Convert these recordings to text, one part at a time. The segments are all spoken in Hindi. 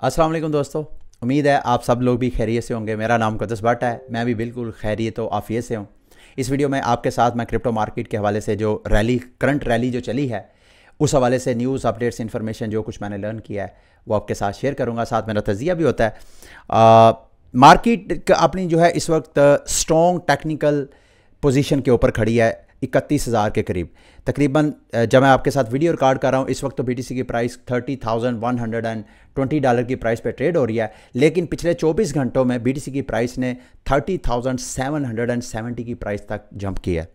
अस्सलाम वालेकुम दोस्तों। उम्मीद है आप सब लोग भी खैरियत से होंगे। मेरा नाम कदस भट्ट है, मैं भी बिल्कुल खैरियत व आफियत से हूँ। इस वीडियो में आपके साथ मैं क्रिप्टो मार्केट के हवाले से जो करंट रैली जो चली है, उस हवाले से न्यूज़ अपडेट्स इन्फॉर्मेशन जो कुछ मैंने लर्न किया है वो आपके साथ शेयर करूँगा। साथ मेरा तजिया भी होता है। मार्केट अपनी जो है इस वक्त स्ट्रॉन्ग टेक्निकल पोजीशन के ऊपर खड़ी है 31,000 के करीब तकरीबन। जब मैं आपके साथ वीडियो रिकॉर्ड कर रहा हूँ इस वक्त तो बीटीसी की प्राइस $30,120 की प्राइस पे ट्रेड हो रही है, लेकिन पिछले 24 घंटों में बीटीसी की प्राइस ने 30,770 की प्राइस तक जंप किया है।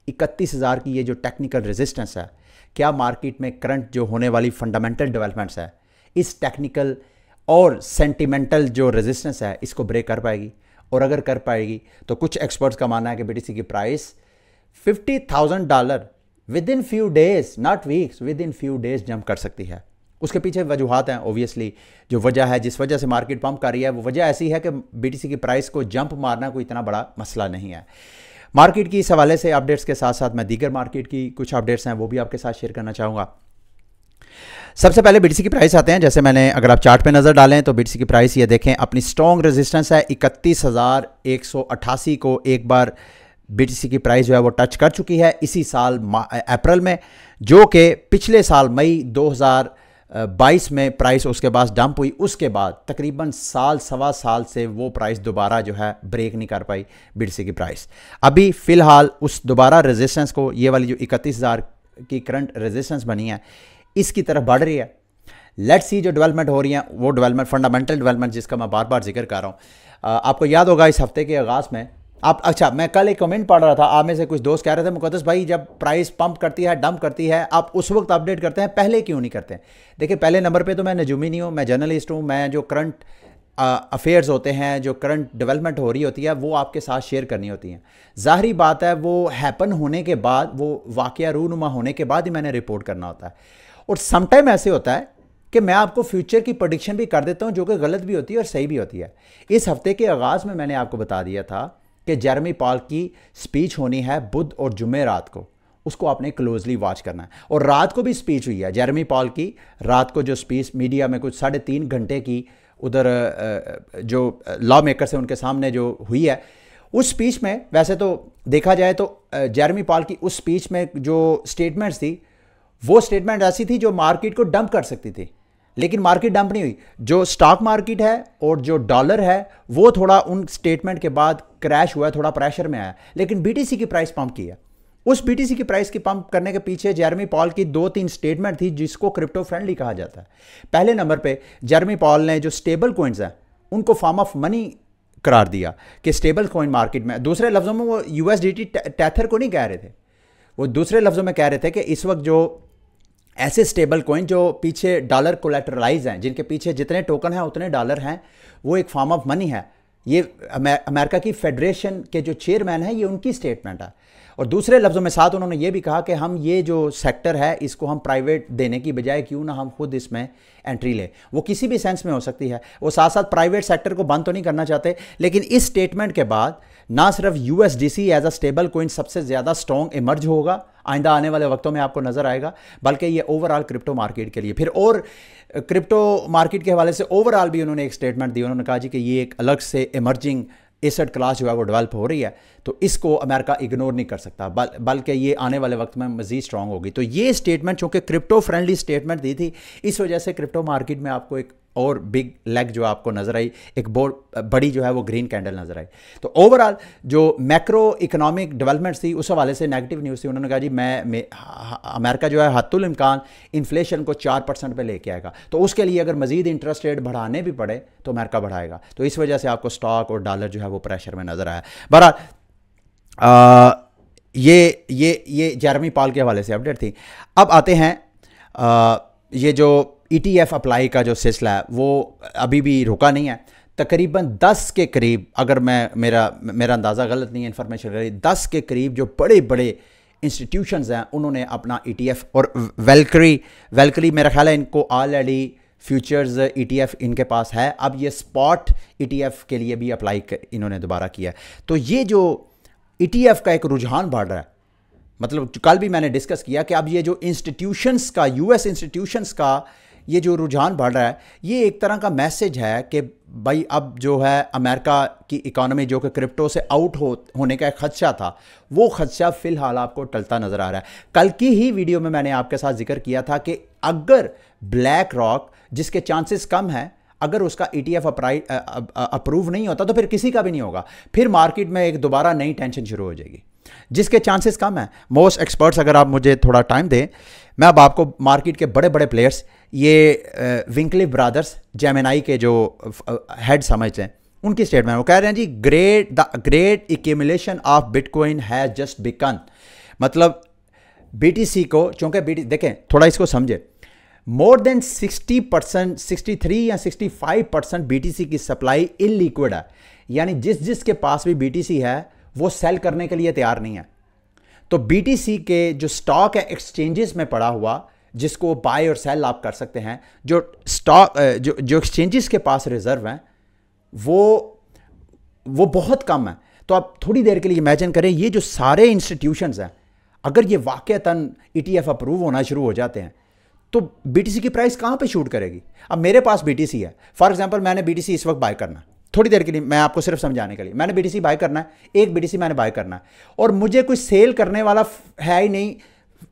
31,000 की ये जो टेक्निकल रेजिस्टेंस है, क्या मार्केट में करंट जो होने वाली फंडामेंटल डेवलपमेंट्स है इस टेक्निकल और सेंटिमेंटल जो रेजिस्टेंस है इसको ब्रेक कर पाएगी? और अगर कर पाएगी तो कुछ एक्सपर्ट्स का मानना है कि बीटीसी की price $50,000 with in few days, not weeks, with in few days jump कर सकती है। उसके पीछे वजूहात हैं। ओबियसली जो वजह है, जिस वजह से मार्केट पंप कर रही है, वो वजह ऐसी है कि बीटीसी की प्राइस को जंप मारना कोई इतना बड़ा मसला नहीं है। मार्केट की इस हवाले से अपडेट्स के साथ साथ मैं दीगर मार्केट की कुछ अपडेट्स हैं वो भी आपके साथ शेयर करना चाहूँगा। सबसे पहले बीटीसी की प्राइस आते हैं। जैसे मैंने, अगर आप चार्ट पे नज़र डालें तो बीटीसी की प्राइस ये देखें, अपनी स्ट्रॉन्ग रेजिस्टेंस है 31,188 को एक बार बीटीसी की प्राइस जो है वो टच कर चुकी है इसी साल अप्रैल में, जो कि पिछले साल मई 2022 में प्राइस उसके बाद डंप हुई। उसके बाद तकरीबन सवा साल से वो प्राइस दोबारा जो है ब्रेक नहीं कर पाई बीटीसी की प्राइस। अभी फ़िलहाल उस दोबारा रेजिस्टेंस को, ये वाली जो 31,000 की करंट रेजिस्टेंस बनी है, इसकी तरफ बढ़ रही है। लेट्स सी जो डेवलपमेंट हो रही है वो डेवलपमेंट, फंडामेंटल डेवलपमेंट जिसका मैं बार बार जिक्र कर रहा हूँ। आपको याद होगा इस हफ्ते के आगाज़ में मैं कल एक कमेंट पढ़ रहा था, आप में से कुछ दोस्त कह रहे थे मुकद्दस भाई जब प्राइस पंप करती है, डंप करती है, आप उस वक्त अपडेट करते हैं, पहले क्यों नहीं करते हैं? देखिए, पहले नंबर पे तो मैं नजूमी नहीं हूँ, मैं जर्नलिस्ट हूँ। मैं जो करंट अफेयर्स होते हैं, जो करंट डेवलपमेंट हो रही होती है, वो आपके साथ शेयर करनी होती हैं। ज़ाहिरी बात है वो हैपन होने के बाद, वो वाक़या रूनुमा होने के बाद ही मैंने रिपोर्ट करना होता है। और समटाइम ऐसे होता है कि मैं आपको फ्यूचर की प्रेडिक्शन भी कर देता हूँ जो कि गलत भी होती है और सही भी होती है। इस हफ्ते के आगाज़ में मैंने आपको बता दिया था कि जेरेमी पॉल की स्पीच होनी है बुध और जुमे रात को, उसको आपने क्लोजली वॉच करना है। और रात को भी स्पीच हुई है जेरेमी पॉल की, रात को जो स्पीच मीडिया में कुछ 3.5 घंटे की उधर जो लॉ मेकर्स हैं उनके सामने जो हुई है, उस स्पीच में वैसे तो देखा जाए तो जेरेमी पॉल की उस स्पीच में जो स्टेटमेंट्स थी वो स्टेटमेंट ऐसी थी जो मार्केट को डंप कर सकती थी, लेकिन मार्केट डंप नहीं हुई। जो स्टॉक मार्केट है और जो डॉलर है वो थोड़ा उन स्टेटमेंट के बाद क्रैश हुआ, थोड़ा प्रेशर में आया, लेकिन बीटीसी की प्राइस पंप की है। उस बीटीसी की प्राइस की पंप करने के पीछे जेरेमी पॉल की 2-3 स्टेटमेंट थी जिसको क्रिप्टो फ्रेंडली कहा जाता है। पहले नंबर पे जेरेमी पॉल ने जो स्टेबल कॉइन्स हैं उनको फॉर्म ऑफ मनी करार दिया कि स्टेबल कॉइन मार्केट में, दूसरे लफ्जों में वो यूएसडीटी टेथर को नहीं कह रहे थे, वो दूसरे लफ्जों में कह रहे थे कि इस वक्त जो ऐसे स्टेबल कॉइन जो पीछे डॉलर कोलेटरलाइज हैं, जिनके पीछे जितने टोकन हैं उतने डॉलर हैं, वो एक फॉर्म ऑफ मनी है। ये अमेरिका की फेडरेशन के जो चेयरमैन है, ये उनकी स्टेटमेंट है। और दूसरे लफ्ज़ों में साथ उन्होंने ये भी कहा कि हम ये जो सेक्टर है इसको हम प्राइवेट देने की बजाय क्यों ना हम खुद इसमें एंट्री लें। वो किसी भी सेंस में हो सकती है, वो साथ साथ प्राइवेट सेक्टर को बंद तो नहीं करना चाहते, लेकिन इस स्टेटमेंट के बाद ना सिर्फ USDC as a stable coin सबसे ज़्यादा स्ट्रॉन्ग इमर्ज होगा आइंदा आने वाले वक्तों में आपको नज़र आएगा, बल्कि ये ओवरऑल क्रिप्टो मार्केट के लिए फिर और क्रिप्टो मार्केट के हवाले से ओवरऑल भी उन्होंने एक स्टेटमेंट दी। उन्होंने कहा जी कि ये एक अलग से इमर्जिंग एसेट क्लास जो है वो डेवलप हो रही है, तो इसको अमेरिका इग्नोर नहीं कर सकता, बल्कि ये आने वाले वक्त में मज़ीद स्ट्रॉन्ग होगी। तो ये स्टेटमेंट चूँकि क्रिप्टो फ्रेंडली स्टेटमेंट दी थी, इस वजह से क्रिप्टो मार्केट में आपको एक और बिग लेग जो आपको नज़र आई, एक बहुत बड़ी जो है वो ग्रीन कैंडल नज़र आई। तो ओवरऑल जो मैक्रो इकोनॉमिक डेवलपमेंट्स थी उस हवाले से नेगेटिव न्यूज़ थी। उन्होंने कहा जी अमेरिका जो है हत्तुल इम्कान इन्फ्लेशन को 4% पे लेके आएगा, तो उसके लिए अगर मज़ीद इंटरेस्ट रेट बढ़ाने भी पड़े तो अमेरिका बढ़ाएगा। तो इस वजह से आपको स्टॉक और डॉलर जो है वो प्रेशर में नज़र आया। बहरहाल ये जेरेमी पॉल के हवाले से अपडेट थी। अब आते हैं ये जो ETF अप्लाई का जो सिलसिला है वो अभी भी रुका नहीं है। तकरीबन 10 के करीब, अगर मेरा अंदाज़ा गलत नहीं है, इन्फॉर्मेशन गलत, 10 के करीब जो बड़े बड़े इंस्टीट्यूशंस हैं उन्होंने अपना ETF और वेलकरी मेरा ख्याल है इनको ऑलरेडी फ्यूचर्स ETF इनके पास है, अब ये स्पॉट ETF के लिए भी अप्लाई इन्होंने दोबारा किया। तो ये जो ETF का एक रुझान बढ़ रहा है, मतलब कल भी मैंने डिस्कस किया कि अब ये जो इंस्टीट्यूशंस का, US इंस्टीट्यूशंस का ये जो रुझान बढ़ रहा है, ये एक तरह का मैसेज है कि भाई अब जो है अमेरिका की इकोनॉमी जो कि क्रिप्टो से आउट होने का एक खदशा था, वो खदशा फ़िलहाल आपको टलता नज़र आ रहा है। कल की ही वीडियो में मैंने आपके साथ जिक्र किया था कि अगर ब्लैक रॉक, जिसके चांसेस कम हैं, अगर उसका ETF अप्रूव नहीं होता तो फिर किसी का भी नहीं होगा, फिर मार्केट में एक दोबारा नई टेंशन शुरू हो जाएगी, जिसके चांसेस कम हैं। मोस्ट एक्सपर्ट्स, अगर आप मुझे थोड़ा टाइम दें, मैं अब आपको मार्केट के बड़े बड़े प्लेयर्स, ये विंकलिफ ब्रदर्स, जेमिनाई के जो हेड समझते हैं, उनकी स्टेटमेंट, वो कह रहे हैं जी the great accumulation of bitcoin has just begun. मतलब BTC को, चूंकि देखें थोड़ा इसको समझे, मोर देन 60%, 63 या 65% BTC की सप्लाई इलिक्विड है, यानी जिसके पास भी BTC है वो सेल करने के लिए तैयार नहीं है। तो BTC के जो स्टॉक है एक्सचेंजेस में पड़ा हुआ, जिसको बाय और सेल आप कर सकते हैं, जो स्टॉक जो एक्सचेंजेस के पास रिजर्व हैं वो बहुत कम है। तो आप थोड़ी देर के लिए इमेजिन करें, ये जो सारे इंस्टीट्यूशंस हैं, अगर ये वाकईतन ETF अप्रूव होना शुरू हो जाते हैं तो BTC की प्राइस कहाँ पे शूट करेगी। अब मेरे पास BTC है, फॉर एग्जांपल मैंने BTC इस वक्त बाय करना है, थोड़ी देर के लिए मैं आपको सिर्फ समझाने के लिए, मैंने BTC बाय करना है, एक BTC मैंने बाय करना है, और मुझे कोई सेल करने वाला है ही नहीं।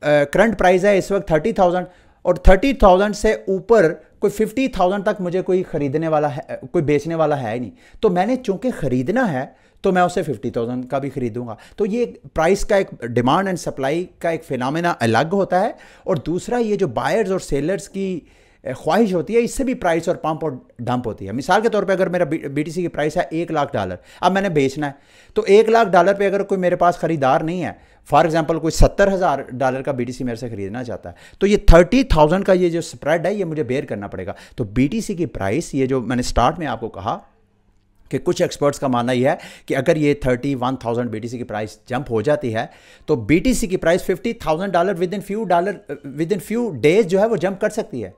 करंट प्राइस है इस वक्त 30,000, और 30,000 से ऊपर कोई 50,000 तक मुझे कोई खरीदने वाला है, कोई बेचने वाला है ही नहीं। तो मैंने चूंकि खरीदना है तो मैं उसे 50,000 का भी खरीदूंगा। तो ये प्राइस का एक डिमांड एंड सप्लाई का एक फिनोमेना अलग होता है, और दूसरा ये जो बायर्स और सेलर्स की ख्वाहिश होती है, इससे भी प्राइस और पंप और डंप होती है। मिसाल के तौर पे अगर मेरा BTC की प्राइस है $1,00,000, अब मैंने बेचना है, तो $1,00,000 पे अगर कोई मेरे पास खरीदार नहीं है, फॉर एग्जांपल कोई $70,000 का BTC मेरे से खरीदना चाहता है, तो ये 30,000 का ये जो स्प्रेड है ये मुझे बेयर करना पड़ेगा। तो BTC की प्राइस, ये जो मैंने स्टार्ट में आपको कहा कि कुछ एक्सपर्ट्स का मानना यह है कि अगर ये 31,000 BTC की प्राइस जंप हो जाती है तो BTC की price $50,000 with in few days जो है वो जंप कर सकती है।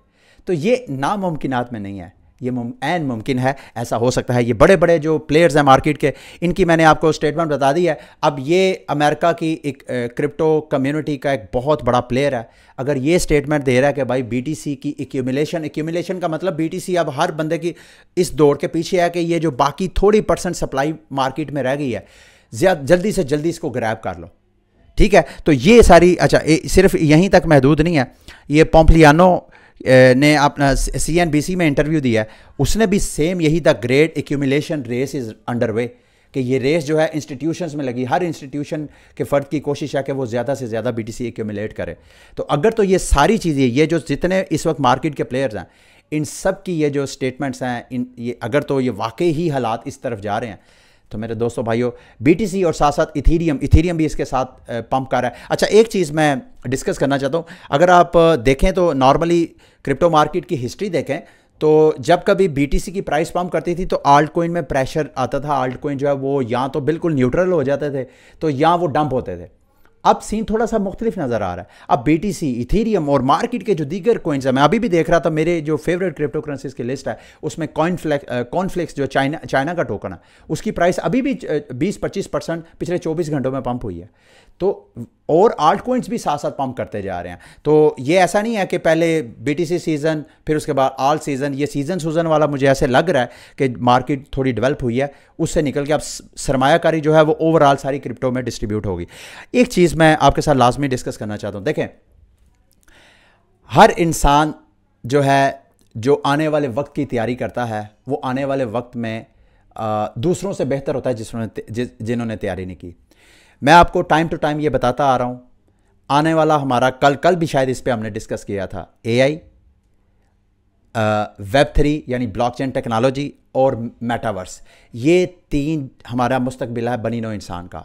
तो ये नामुमकिनात में नहीं है, ये ऐन मुमकिन है, ऐसा हो सकता है। ये बड़े बड़े जो प्लेयर्स हैं मार्केट के, इनकी मैंने आपको स्टेटमेंट बता दी है। अब ये अमेरिका की एक क्रिप्टो कम्युनिटी का एक बहुत बड़ा प्लेयर है, अगर ये स्टेटमेंट दे रहा है कि भाई BTC की एक्यूमुलेशन का मतलब BTC अब हर बंदे की इस दौड़ के पीछे है कि ये जो बाकी थोड़ी % सप्लाई मार्केट में रह गई है, जल्दी से जल्दी इसको ग्रैब कर लो, ठीक है। तो ये सारी, अच्छा सिर्फ यहीं तक महदूद नहीं है, ये पोम्प्लियानो ने अपना CNBC में इंटरव्यू दिया है, उसने भी सेम यही the great accumulation race is under way, कि ये रेस जो है इंस्टीट्यूशंस में लगी, हर इंस्टीट्यूशन के फ़र्द की कोशिश है कि वो ज़्यादा से ज़्यादा BTC एक्यूमुलेट करे। तो अगर तो ये सारी चीज़ें, ये जो जितने इस वक्त मार्केट के प्लेयर्स हैं, इन सब की ये जो स्टेटमेंट्स हैं, ये अगर तो ये वाकई ही हालात इस तरफ जा रहे हैं, तो मेरे दोस्तों भाइयों, BTC और साथ साथ इथीरियम भी इसके साथ पंप कर रहा है। अच्छा, एक चीज़ मैं डिस्कस करना चाहता हूँ, अगर आप देखें तो नॉर्मली क्रिप्टो मार्केट की हिस्ट्री देखें तो जब कभी BTC की प्राइस पंप करती थी तो आल्ट कॉइन में प्रेशर आता था, आल्ट कॉइन जो है वो या तो बिल्कुल न्यूट्रल हो जाते थे तो या वो डंप होते थे। अब सीन थोड़ा सा मुख्तलिफ नज़र आ रहा है। अब BTC, इथीरियम और मार्केट के जो दीगर कॉइन्स हैं, मैं अभी भी देख रहा था, मेरे जो फेवरेट क्रिप्टो करेंसीज की लिस्ट है उसमें कॉइनफ्लेक्स जो चाइना का टोकन है, उसकी प्राइस अभी भी 20-25% पिछले 24 घंटों में पंप हुई है। तो और आल्ट कॉइन्स भी साथ साथ पंप करते जा रहे हैं। तो ये ऐसा नहीं है कि पहले BTC सीज़न फिर उसके बाद आल्ट सीज़न, ये सीज़न वाला मुझे ऐसे लग रहा है कि मार्केट थोड़ी डेवलप हुई है, उससे निकल के अब सरमायाकारी जो है वो ओवरऑल सारी क्रिप्टो में डिस्ट्रीब्यूट होगी। एक चीज़ मैं आपके साथ लाजमी डिस्कस करना चाहता हूँ, देखें हर इंसान जो है, जो आने वाले वक्त की तैयारी करता है, वो आने वाले वक्त में दूसरों से बेहतर होता है जिन्होंने तैयारी नहीं की। मैं आपको टाइम टू टाइम ये बताता आ रहा हूँ, आने वाला हमारा कल भी शायद इस पे हमने डिस्कस किया था, AI, Web3 यानी ब्लॉकचेन टेक्नोलॉजी और मेटावर्स, ये 3 हमारा मुस्तकबिल है बनी नौ इंसान का।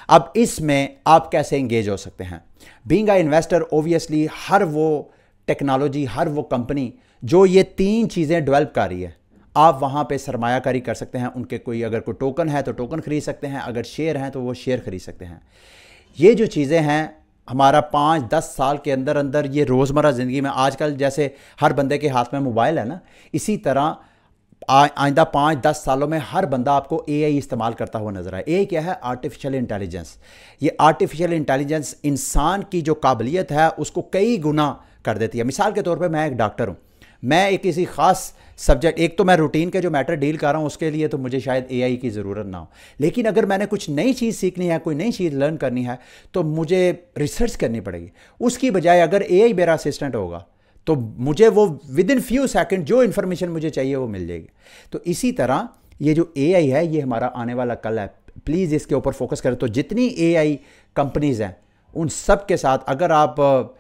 अब इसमें आप कैसे इंगेज हो सकते हैं? बीइंग अ इन्वेस्टर, ओबियसली हर वो टेक्नोलॉजी, हर वो कंपनी जो ये 3 चीज़ें डेवलप कर रही है, आप वहाँ पे सरमायाकारी कर सकते हैं। उनके कोई अगर कोई टोकन है तो टोकन खरीद सकते हैं, अगर शेयर हैं तो वो शेयर खरीद सकते हैं। ये जो चीज़ें हैं हमारा 5-10 साल के अंदर अंदर, ये रोज़मर्रा ज़िंदगी में आजकल जैसे हर बंदे के हाथ में मोबाइल है ना, इसी तरह आइंदा 5-10 सालों में हर बंदा आपको AI इस्तेमाल करता हुआ नजर आए। AI क्या है? Artificial intelligence. ये आर्टिफिशियल इंटेलिजेंस इंसान की जो काबिलियत है उसको कई गुना कर देती है। मिसाल के तौर पे मैं एक डॉक्टर हूँ, मैं एक किसी ख़ास सब्जेक्ट, एक तो मैं रूटीन के जो मैटर डील कर रहा हूँ उसके लिए तो मुझे शायद एआई की ज़रूरत ना हो, लेकिन अगर मैंने कुछ नई चीज़ सीखनी है, कोई नई चीज़ लर्न करनी है, तो मुझे रिसर्च करनी पड़ेगी। उसकी बजाय अगर एआई मेरा असिस्टेंट होगा तो मुझे वो विद इन फ्यू सेकंड जो इन्फॉर्मेशन मुझे चाहिए वो मिल जाएगी। तो इसी तरह ये जो एआई है ये हमारा आने वाला कल है, प्लीज़ इसके ऊपर फोकस करें। तो जितनी एआई कंपनीज़ हैं उन सब के साथ अगर आप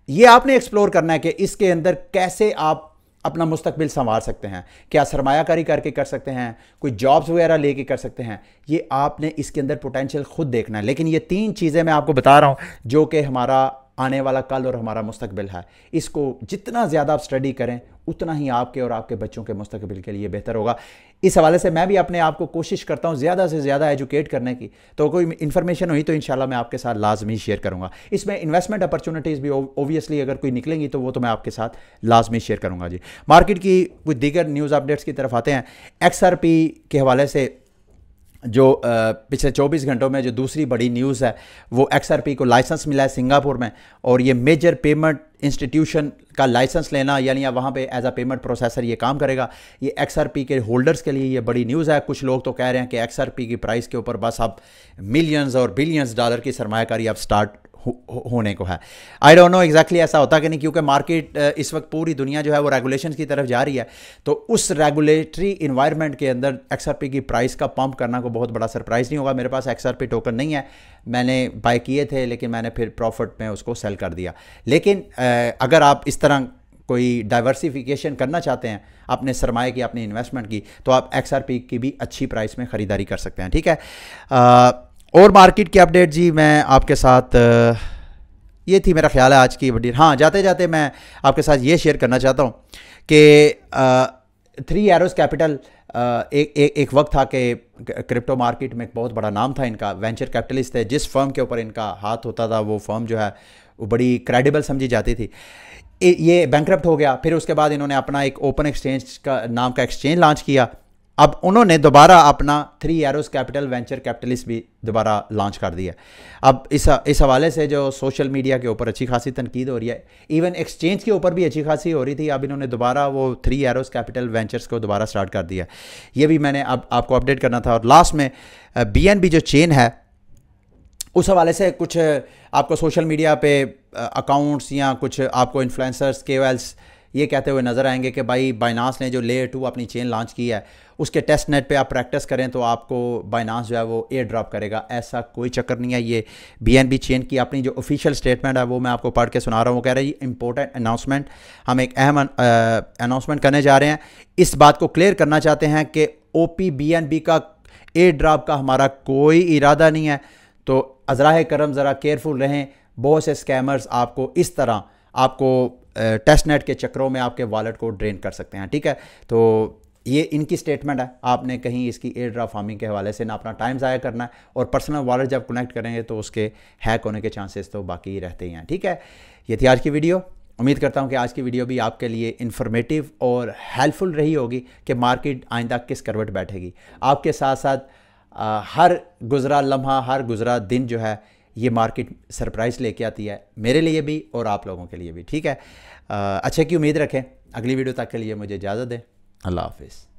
ये आपने एक्सप्लोर करना है कि इसके अंदर कैसे आप अपना मुस्तकबिल संवार सकते हैं, क्या सरमायाकारी करके कर सकते हैं, कोई जॉब्स वगैरह लेके कर सकते हैं, ये आपने इसके अंदर पोटेंशियल खुद देखना है। लेकिन ये 3 चीज़ें मैं आपको बता रहा हूँ जो कि हमारा आने वाला कल और हमारा मुस्तकबिल है। इसको जितना ज़्यादा आप स्टडी करें उतना ही आपके और आपके बच्चों के मुस्तकबिल के लिए बेहतर होगा। इस हवाले से मैं भी अपने आप को कोशिश करता हूँ ज़्यादा से ज़्यादा एजुकेट करने की। तो कोई इन्फॉर्मेशन हुई तो इंशाल्लाह मैं आपके साथ लाजमी शेयर करूँगा। इसमें इन्वेस्टमेंट अपॉर्चुनिटीज़ भी ओबियसली अगर कोई निकलेंगी तो वो तो मैं आपके साथ लाजमी शेयर करूँगा जी। मार्केट की कुछ दीगर न्यूज़ अपडेट्स की तरफ आते हैं। XRP के हवाले से जो पिछले 24 घंटों में जो दूसरी बड़ी न्यूज़ है वो XRP को लाइसेंस मिला है सिंगापुर में, और ये मेजर पेमेंट इंस्टीट्यूशन का लाइसेंस लेना यानी वहाँ पे एज अ पेमेंट प्रोसेसर ये काम करेगा। ये XRP के होल्डर्स के लिए ये बड़ी न्यूज़ है। कुछ लोग तो कह रहे हैं कि XRP की प्राइस के ऊपर बस अब मिलियंस और बिलियंस डॉलर की सरमायाकारी अब स्टार्ट होने को है। आई डोंट नो एग्जैक्टली ऐसा होता कि नहीं, क्योंकि मार्केट इस वक्त पूरी दुनिया जो है वो रेगुलेशन की तरफ जा रही है। तो उस रेगुलेटरी इन्वायरमेंट के अंदर XRP की प्राइस का पंप करना को बहुत बड़ा सरप्राइज़ नहीं होगा। मेरे पास XRP टोकन नहीं है, मैंने बाय किए थे लेकिन मैंने फिर प्रॉफिट में उसको सेल कर दिया। लेकिन अगर आप इस तरह कोई डाइवर्सिफिकेशन करना चाहते हैं अपने सरमाए की, अपनी इन्वेस्टमेंट की, तो आप XRP की भी अच्छी प्राइस में ख़रीदारी कर सकते हैं। ठीक है, और मार्केट की अपडेट जी मैं आपके साथ ये थी मेरा ख्याल है आज की बड़ी। हाँ, जाते जाते मैं आपके साथ ये शेयर करना चाहता हूँ कि 3 एरोज़ कैपिटल एक वक्त था कि क्रिप्टो मार्केट में एक बहुत बड़ा नाम था इनका, वेंचर कैपिटलिस्ट थे। जिस फर्म के ऊपर इनका हाथ होता था वो फर्म जो है वो बड़ी क्रेडिबल समझी जाती थी। ये बैंकरप्ट हो गया, फिर उसके बाद इन्होंने अपना एक ओपन एक्सचेंज का नाम का एक्सचेंज लॉन्च किया। अब उन्होंने दोबारा अपना 3 एरोज़ कैपिटल वेंचर कैपिटलिस्ट भी दोबारा लॉन्च कर दिया। अब इस हवाले से जो सोशल मीडिया के ऊपर अच्छी खासी तनकीद हो रही है, इवन एक्सचेंज के ऊपर भी अच्छी खासी हो रही थी, अब इन्होंने दोबारा वो 3 एरोज़ कैपिटल वेंचर्स को दोबारा स्टार्ट कर दिया। ये भी मैंने अब आपको अपडेट करना था। और लास्ट में BNB जो चेन है उस हवाले से कुछ आपको सोशल मीडिया पे अकाउंट्स या कुछ आपको इन्फ्लुएंसर्स KOLs ये कहते हुए नज़र आएंगे कि भाई बाइनांस ने जो लेयर 2 अपनी चेन लॉन्च की है उसके टेस्ट नेट पे आप प्रैक्टिस करें तो आपको बाइनांस जो है वो एयर ड्रॉप करेगा। ऐसा कोई चक्कर नहीं है। ये BNB चेन की अपनी जो ऑफिशियल स्टेटमेंट है वो मैं आपको पढ़ के सुना रहा हूँ। वो कह रहा है ये इंपॉर्टेंट अनाउंसमेंट, हम एक अहम अनाउंसमेंट करने जा रहे हैं। इस बात को क्लियर करना चाहते हैं कि OP BNB का एयर ड्रॉप का हमारा कोई इरादा नहीं है। तो अज़राए करम ज़रा केयरफुल रहें। बहुत से स्कैमर्स आपको इस तरह आपको टेस्ट नेट के चक्रों में आपके वॉलेट को ड्रेन कर सकते हैं। ठीक है, तो ये इनकी स्टेटमेंट है। आपने कहीं इसकी एयर ड्रॉप फार्मिंग के हवाले से ना अपना टाइम ज़ाया करना है, और पर्सनल वॉलेट जब कनेक्ट करेंगे तो उसके हैक होने के चांसेस तो बाकी रहते ही हैं। ठीक है, ये थी आज की वीडियो। उम्मीद करता हूँ कि आज की वीडियो भी आपके लिए इन्फॉर्मेटिव और हेल्पफुल रही होगी कि मार्केट आइंदा किस करवट बैठेगी। आपके साथ साथ हर गुजरा लम्हा, हर गुजरा दिन जो है ये मार्केट सरप्राइज़ लेके आती है, मेरे लिए भी और आप लोगों के लिए भी। ठीक है, अच्छे की उम्मीद रखें। अगली वीडियो तक के लिए मुझे इजाज़त दें। अल्लाह हाफिज़।